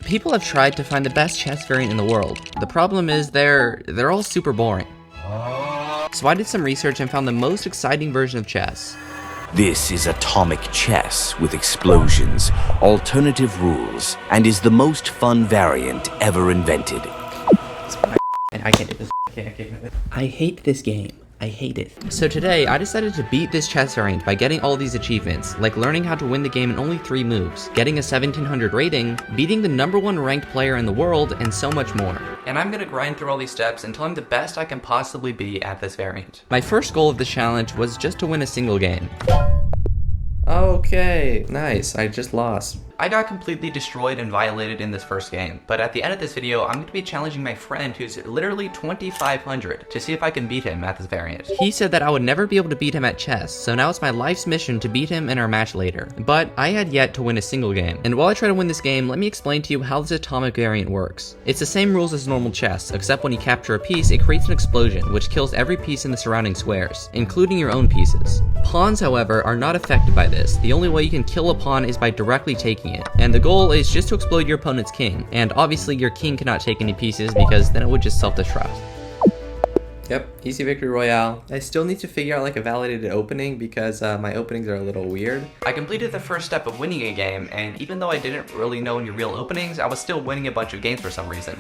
People have tried to find the best chess variant in the world. The problem is they're all super boring. So I did some research and found the most exciting version of chess. This is atomic chess with explosions, alternative rules, and is the most fun variant ever invented. I can't do this. I hate this game. I hate it. So today, I decided to beat this chess variant by getting all these achievements, like learning how to win the game in only 3 moves, getting a 1700 rating, beating the #1 ranked player in the world, and so much more. And I'm gonna grind through all these steps until I'm the best I can possibly be at this variant. My first goal of this challenge was just to win a single game. Okay, nice. I just lost. I got completely destroyed and violated in this first game, but at the end of this video, I'm going to be challenging my friend who's literally 2500 to see if I can beat him at this variant. He said that I would never be able to beat him at chess, so now it's my life's mission to beat him in our match later. But I had yet to win a single game, and while I try to win this game, let me explain to you how this atomic variant works. It's the same rules as normal chess, except when you capture a piece, it creates an explosion, which kills every piece in the surrounding squares, including your own pieces. Pawns, however, are not affected by this. The only way you can kill a pawn is by directly taking it, and the goal is just to explode your opponent's king, and obviously your king cannot take any pieces because then it would just self-destruct. Yep, easy victory royale. I still need to figure out like a validated opening because my openings are a little weird. I completed the first step of winning a game, and even though I didn't really know any real openings, I was still winning a bunch of games for some reason.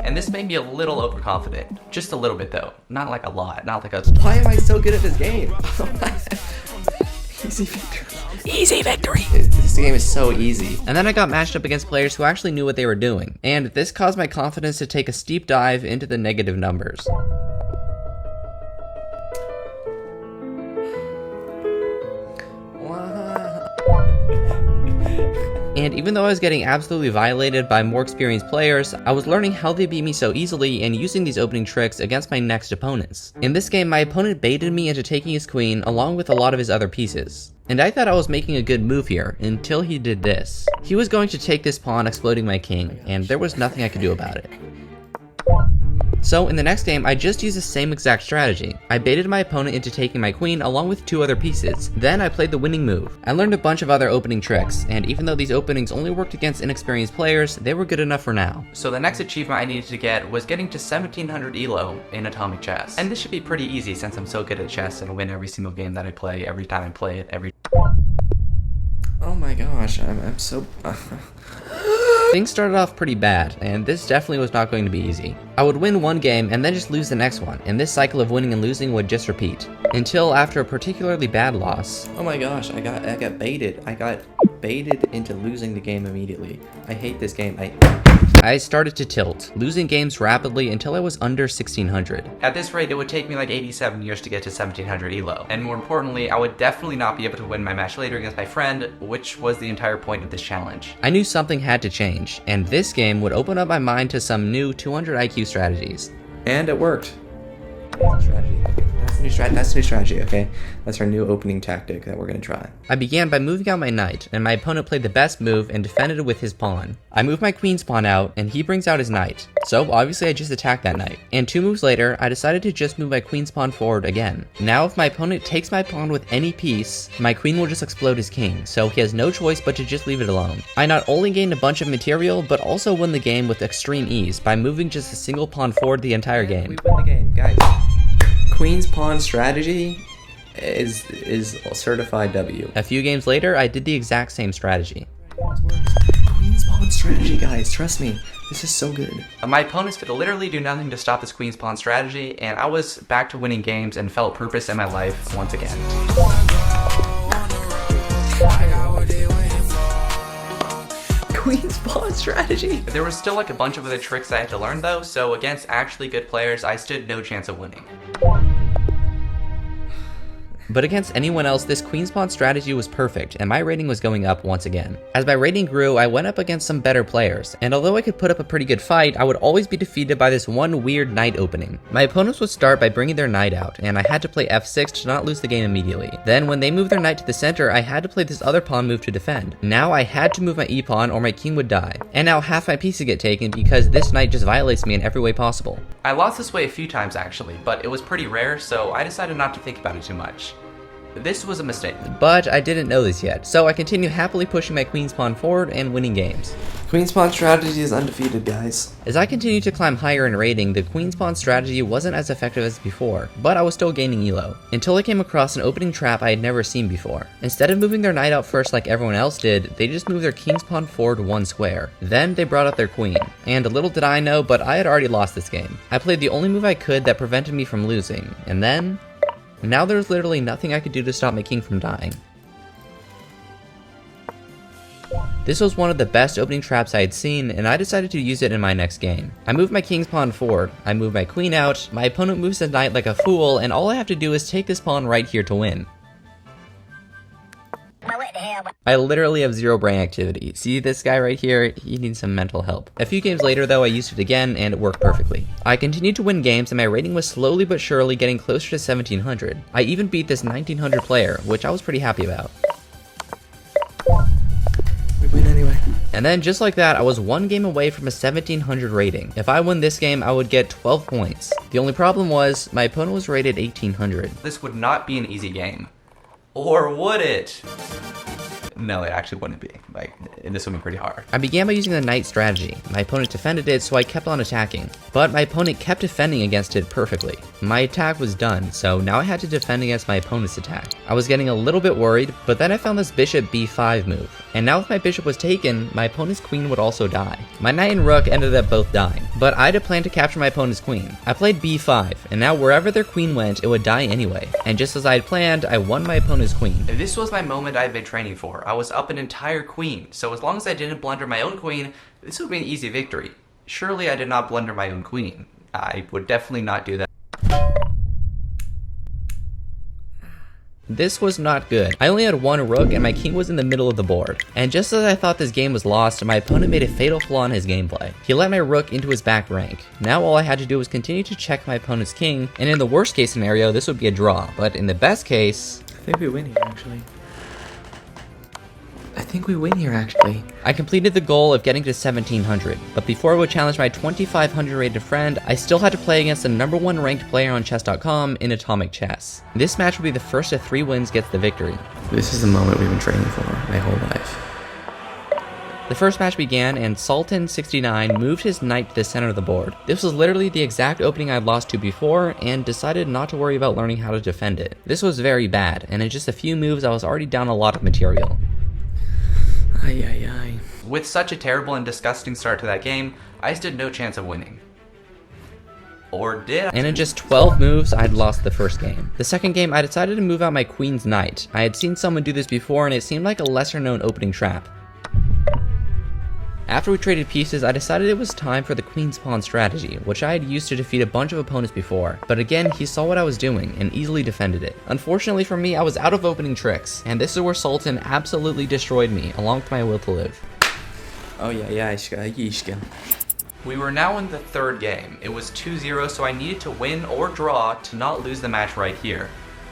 And this made me a little overconfident. Just a little bit though. Not like a lot. Not like a... Why am I so good at this game? Easy victory. Easy victory! This game is so easy. And then I got matched up against players who actually knew what they were doing. And this caused my confidence to take a steep dive into the negative numbers. And even though I was getting absolutely violated by more experienced players, I was learning how they beat me so easily and using these opening tricks against my next opponents. In this game, my opponent baited me into taking his queen along with a lot of his other pieces. And I thought I was making a good move here, until he did this. He was going to take this pawn, exploding my king, and there was nothing I could do about it. So in the next game, I just used the same exact strategy. I baited my opponent into taking my queen along with 2 other pieces. Then I played the winning move. I learned a bunch of other opening tricks, and even though these openings only worked against inexperienced players, they were good enough for now. So the next achievement I needed to get was getting to 1700 elo in atomic chess. And this should be pretty easy since I'm so good at chess and win every single game that I play, every time I play it, Oh my gosh, I'm so... Things started off pretty bad, and this definitely was not going to be easy. I would win one game and then just lose the next one, and this cycle of winning and losing would just repeat. Until after a particularly bad loss... Oh my gosh, I got baited. I got baited into losing the game immediately. I hate this game. I started to tilt, losing games rapidly until I was under 1600. At this rate, it would take me like 87 years to get to 1700 elo. And more importantly, I would definitely not be able to win my match later against my friend, which was the entire point of this challenge. I knew something had to change, and this game would open up my mind to some new 200 IQ strategies. And it worked. That's a new strategy, okay? That's our new opening tactic that we're gonna try. I began by moving out my knight, and my opponent played the best move and defended with his pawn. I moved my queen's pawn out, and he brings out his knight. So obviously I just attacked that knight. And 2 moves later, I decided to just move my queen's pawn forward again. Now if my opponent takes my pawn with any piece, my queen will just explode his king, so he has no choice but to just leave it alone. I not only gained a bunch of material, but also won the game with extreme ease by moving just a single pawn forward the entire game. We win the game, guys. Queen's pawn strategy is certified W. A few games later, I did the exact same strategy. Queen's pawn strategy, guys, trust me, this is so good. My opponents could literally do nothing to stop this queen's pawn strategy, and I was back to winning games and felt purpose in my life once again. Queen's pawn strategy. There was still like a bunch of other tricks I had to learn though, so against actually good players, I stood no chance of winning. But against anyone else, this queen's pawn strategy was perfect, and my rating was going up once again. As my rating grew, I went up against some better players, and although I could put up a pretty good fight, I would always be defeated by this one weird knight opening. My opponents would start by bringing their knight out, and I had to play f6 to not lose the game immediately. Then, when they moved their knight to the center, I had to play this other pawn move to defend. Now I had to move my e-pawn or my king would die. And now half my pieces get taken because this knight just violates me in every way possible. I lost this way a few times actually, but it was pretty rare, so I decided not to think about it too much. This was a mistake. But I didn't know this yet, so I continue happily pushing my queen's pawn forward and winning games. Queen's pawn strategy is undefeated, guys. As I continued to climb higher in rating, the queen's pawn strategy wasn't as effective as before, but I was still gaining elo, until I came across an opening trap I had never seen before. Instead of moving their knight out first like everyone else did, they just moved their king's pawn forward one square. Then they brought out their queen, and little did I know, but I had already lost this game. I played the only move I could that prevented me from losing, and then... now there's literally nothing I could do to stop my king from dying. This was one of the best opening traps I had seen, and I decided to use it in my next game. I moved my king's pawn forward, I moved my queen out, my opponent moves his knight like a fool, and all I have to do is take this pawn right here to win. I literally have zero brain activity. See this guy right here? He needs some mental help. A few games later though, I used it again and it worked perfectly. I continued to win games and my rating was slowly but surely getting closer to 1700. I even beat this 1900 player, which I was pretty happy about. We win anyway. And then just like that, I was one game away from a 1700 rating. If I win this game, I would get 12 points. The only problem was, my opponent was rated 1800. This would not be an easy game. Or would it? No, it actually wouldn't be. Like, this would be pretty hard. I began by using the knight strategy. My opponent defended it, so I kept on attacking. But my opponent kept defending against it perfectly. My attack was done, so now I had to defend against my opponent's attack. I was getting a little bit worried, but then I found this bishop b5 move. And now if my bishop was taken, my opponent's queen would also die. My knight and rook ended up both dying, but I had a plan to capture my opponent's queen. I played b5, and now wherever their queen went, it would die anyway. And just as I had planned, I won my opponent's queen. This was my moment I had been training for. I was up an entire queen, so as long as I didn't blunder my own queen, this would be an easy victory. Surely I did not blunder my own queen. I would definitely not do that. This was not good. I only had one rook and my king was in the middle of the board. And just as I thought this game was lost, my opponent made a fatal flaw in his gameplay. He let my rook into his back rank. Now all I had to do was continue to check my opponent's king, and in the worst case scenario, this would be a draw. But in the best case... I think we win here, actually. I completed the goal of getting to 1700, but before I would challenge my 2500 rated friend, I still had to play against the #1 ranked player on chess.com in Atomic Chess. This match would be the first of 3 wins gets the victory. This is the moment we've been training for my whole life. The first match began and Sultan69 moved his knight to the center of the board. This was literally the exact opening I'd lost to before and decided not to worry about learning how to defend it. This was very bad, and in just a few moves I was already down a lot of material. Ay. With such a terrible and disgusting start to that game, I stood no chance of winning. Or did I? And in just 12 moves, I'd lost the first game. The second game, I decided to move out my queen's knight. I had seen someone do this before and it seemed like a lesser known opening trap. After we traded pieces, I decided it was time for the queen's pawn strategy, which I had used to defeat a bunch of opponents before. But again, he saw what I was doing and easily defended it. Unfortunately for me, I was out of opening tricks, and this is where Sultan absolutely destroyed me, along with my will to live. Oh yeah, Ishka. We were now in the third game. It was 2-0, so I needed to win or draw to not lose the match right here.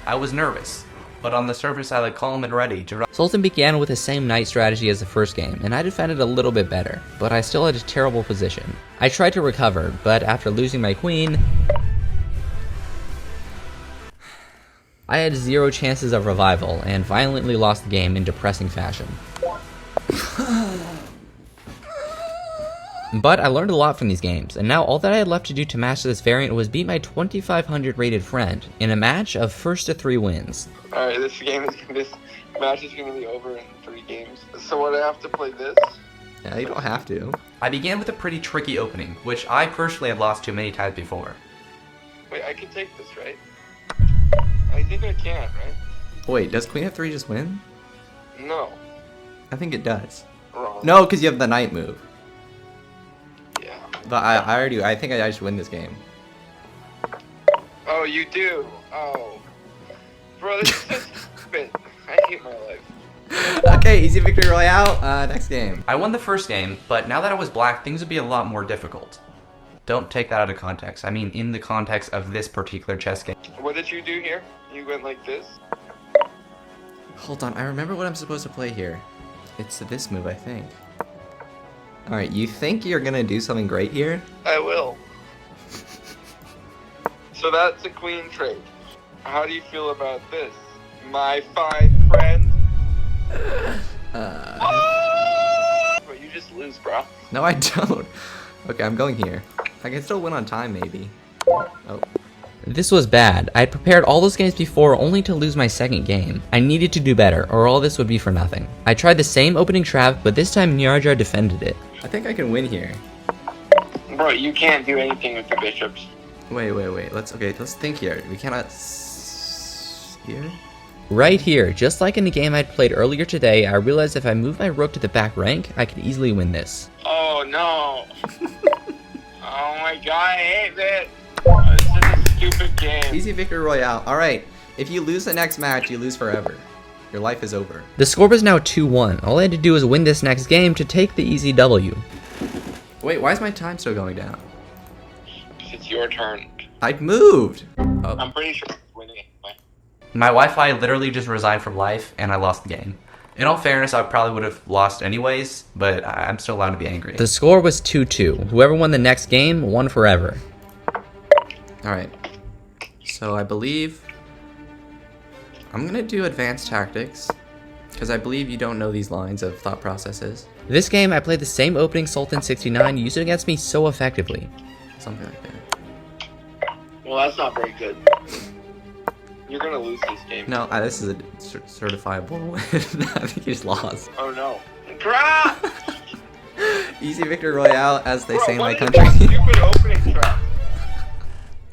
I was nervous, but on the surface I looked calm and ready to... Sultan began with the same knight strategy as the first game, and I defended a little bit better, but I still had a terrible position. I tried to recover, but after losing my queen, I had 0 chances of revival, and violently lost the game in depressing fashion. But I learned a lot from these games, and now all that I had left to do to master this variant was beat my 2500 rated friend in a match of first to 3 wins. Alright, this match is going to be over in 3 games. So would I have to play this? Yeah, you don't have to. I began with a pretty tricky opening, which I personally had lost to many times before. Wait, I can take this, right? I think I can, right? Wait, does queen f3 just win? No. I think it does. Wrong. No, because you have the knight move. Yeah. But I think I just win this game. Oh, you do? Oh. Bro, this is so stupid. I hate my life. Okay, easy victory royale. Next game. I won the first game, but now that I was black, things would be a lot more difficult. Don't take that out of context. I mean, in the context of this particular chess game. What did you do here? You went like this? Hold on, I remember what I'm supposed to play here. It's this move, I think. Alright, you think you're gonna do something great here? I will. So that's a queen trade. How do you feel about this? My fine friend. But you just lose, bro. No, I don't. Okay, I'm going here. I can still win on time, maybe. Oh. This was bad. I had prepared all those games before only to lose my second game. I needed to do better, or all this would be for nothing. I tried the same opening trap, but this time Nyarjar defended it. I think I can win here. Bro, you can't do anything with the bishops. Wait. Let's think here. We cannot here? Right here, just like in the game I'd played earlier today, I realized if I moved my rook to the back rank, I could easily win this. Oh no. Oh my god, I hate this. This is a stupid game. Easy victory royale. Alright, if you lose the next match, you lose forever. Your life is over. The score was now 2-1. All I had to do was win this next game to take the easy W. Wait, why is my time still going down? It's your turn. I moved! Oh. I'm pretty sure it's winning anyway. My Wi-Fi literally just resigned from life, and I lost the game. In all fairness, I probably would have lost anyways, but I'm still allowed to be angry. The score was 2-2. Whoever won the next game won forever. Alright, so I believe I'm gonna do advanced tactics, because I believe you don't know these lines of thought processes. This game, I played the same opening Sultan 69, used it against me so effectively. Something like that. Well, that's not very good. You're gonna lose this game. No, this is a certifiable win. I think you just lost. Oh no. Crap! Easy victory royale, as they say in my what is country. that stupid opening trap?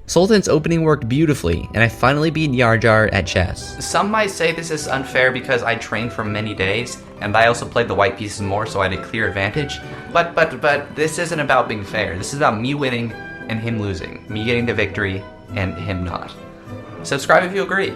Sultan's opening worked beautifully, and I finally beat Nyarjar at chess. Some might say this is unfair because I trained for many days, and I also played the white pieces more, so I had a clear advantage. But this isn't about being fair. This is about me winning and him losing. Me getting the victory and him not. Subscribe if you agree.